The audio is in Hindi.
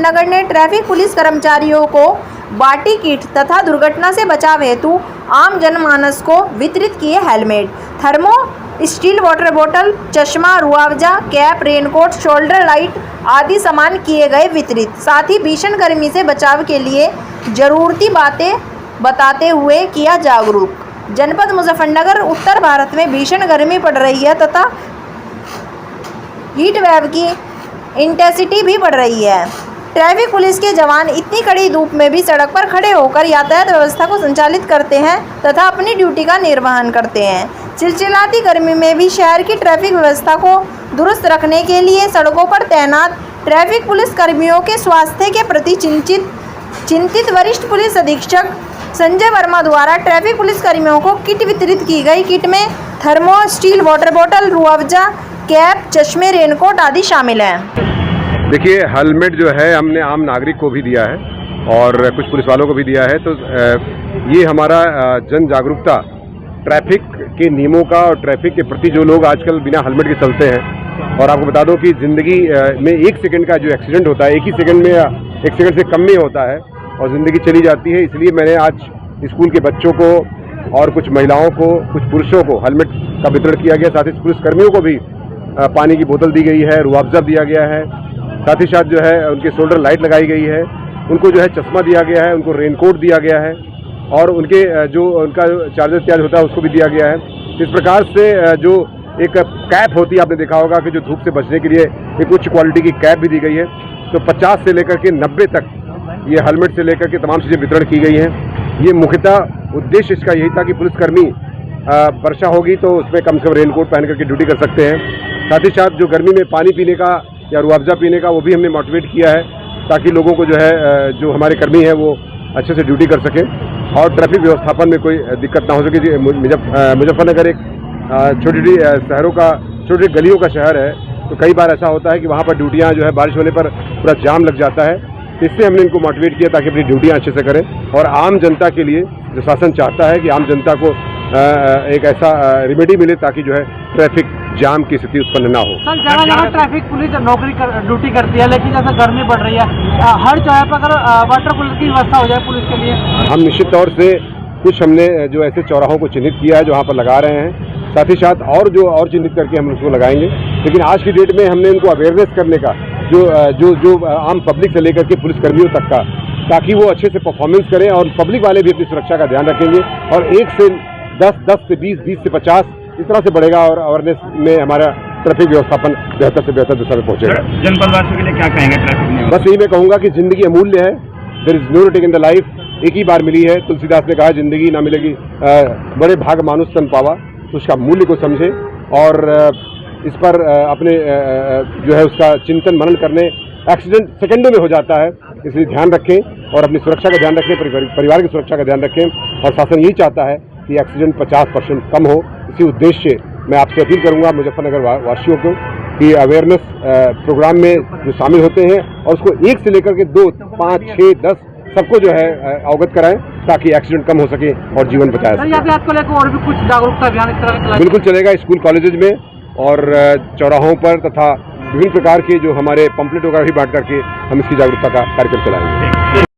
मुजफ्फरनगर ने ट्रैफिक पुलिस कर्मचारियों को बाटी किट तथा दुर्घटना से बचाव हेतु आम जनमानस को वितरित किए हेलमेट, थर्मो स्टील वाटर बोतल, चश्मा, रुआवजा, कैप, रेनकोट, शोल्डर लाइट आदि सामान किए गए वितरित। साथ ही भीषण गर्मी से बचाव के लिए जरूरती बातें बताते हुए किया जागरूक। जनपद मुजफ्फरनगर उत्तर भारत में भीषण गर्मी पड़ रही है तथा हीट वेव की इंटेंसिटी भी बढ़ रही है। ट्रैफिक पुलिस के जवान इतनी कड़ी धूप में भी सड़क पर खड़े होकर यातायात व्यवस्था को संचालित करते हैं तथा अपनी ड्यूटी का निर्वहन करते हैं। चिलचिलाती गर्मी में भी शहर की ट्रैफिक व्यवस्था को दुरुस्त रखने के लिए सड़कों पर तैनात ट्रैफिक पुलिस कर्मियों के स्वास्थ्य के प्रति चिंतित वरिष्ठ पुलिस अधीक्षक संजय वर्मा द्वारा ट्रैफिक पुलिस कर्मियों को किट वितरित की गई। किट में थर्मो स्टील वाटर बोतल, रुआवजा, कैप, चश्मे, रेनकोट आदि शामिल हैं। देखिए, हेलमेट जो है हमने आम नागरिक को भी दिया है और कुछ पुलिस वालों को भी दिया है। तो ये हमारा जन जागरूकता ट्रैफिक के नियमों का और ट्रैफिक के प्रति जो लोग आजकल बिना हेलमेट के चलते हैं। और आपको बता दो कि ज़िंदगी में 1 सेकंड का जो एक्सीडेंट होता है 1 ही सेकंड में या 1 सेकंड से कम में होता है और ज़िंदगी चली जाती है। इसलिए मैंने आज स्कूल के बच्चों को और कुछ महिलाओं को, कुछ पुरुषों को हेलमेट का वितरण किया गया। साथ ही पुलिसकर्मियों को भी पानी की बोतल दी गई है, रुआवजा दिया गया है। साथ ही साथ जो है उनके शोल्डर लाइट लगाई गई है, उनको जो है चश्मा दिया गया है, उनको रेनकोट दिया गया है और उनके जो उनका चार्जर होता है उसको भी दिया गया है। इस प्रकार से जो एक कैप होती है, आपने देखा होगा कि जो धूप से बचने के लिए एक उच्च क्वालिटी की कैप भी दी गई है। तो 50 से लेकर के 90 तक ये हेलमेट से लेकर के तमाम चीज़ें वितरण की गई हैं। ये मुख्यतः उद्देश्य इसका यही था कि पुलिसकर्मी वर्षा होगी तो उसमें कम से कम रेनकोट पहन करके ड्यूटी कर सकते हैं। साथ ही साथ जो गर्मी में पानी पीने का या रुआवजा पीने का वो भी हमने मोटिवेट किया है ताकि लोगों को जो है जो हमारे कर्मी हैं वो अच्छे से ड्यूटी कर सकें और ट्रैफिक व्यवस्थापन में कोई दिक्कत ना हो सके। मुजफ्फरनगर एक छोटी शहरों का, छोटी गलियों का शहर है, तो कई बार ऐसा होता है कि वहाँ पर ड्यूटियाँ जो है बारिश होने पर पूरा जाम लग जाता है। इससे हमने इनको मोटिवेट किया ताकि अपनी ड्यूटियाँ अच्छे से करें और आम जनता के लिए जो शासन चाहता है कि आम जनता को एक ऐसा रेमेडी मिले ताकि जो है ट्रैफिक जाम की स्थिति उत्पन्न ना हो। सर, जगह ट्रैफिक पुलिस ड्यूटी करती है, लेकिन जैसे गर्मी बढ़ रही है हर जगह पर अगर वाटर कूलर की व्यवस्था हो जाए पुलिस के लिए। हम निश्चित तौर से कुछ हमने जो ऐसे चौराहों को चिन्हित किया है जो वहाँ पर लगा रहे हैं। साथ ही साथ और चिन्हित करके हम उसको लगाएंगे। लेकिन आज की डेट में हमने इनको अवेयरनेस करने का जो आम पब्लिक से लेकर के पुलिसकर्मियों तक का, ताकि वो अच्छे से परफॉर्मेंस करें और पब्लिक वाले भी अपनी सुरक्षा का ध्यान रखेंगे और 1 से 10, 10 से 20, 20 से 50 इस तरह से बढ़ेगा और अवेयरनेस में हमारा ट्रैफिक व्यवस्थापन बेहतर से बेहतर दिशा में पहुंचेगा। जनपदवासियों के लिए क्या कहेंगे ट्रैफिक में? बस यही मैं कहूँगा कि जिंदगी अमूल्य है। There is no return in the life, एक ही बार मिली है। तुलसीदास ने कहा जिंदगी ना मिलेगी बड़े भाग मानुष तन पावा। तो उसका मूल्य को समझे और इस पर अपने जो है उसका चिंतन मनन करने। एक्सीडेंट सेकंडों में हो जाता है, इसलिए ध्यान रखें और अपनी सुरक्षा का ध्यान रखें, परिवार की सुरक्षा का ध्यान रखें। और शासन यही चाहता है कि एक्सीडेंट 50% कम हो। इसी उद्देश्य से मैं आपसे अपील करूंगा मुजफ्फरनगर वासियों को कि अवेयरनेस प्रोग्राम में जो शामिल होते हैं और उसको 1 से लेकर के 2, 5, 6, 10 सबको जो है अवगत कराएं ताकि एक्सीडेंट कम हो सके और जीवन बचाया सके। यातायात को लेकर और भी कुछ जागरूकता अभियान इस तरह के बिल्कुल चलेगा स्कूल कॉलेजेज में और चौराहों पर तथा विभिन्न प्रकार के जो हमारे पंपलेटों का भी बांट करके हम इसकी जागरूकता का कार्यक्रम चलाएंगे।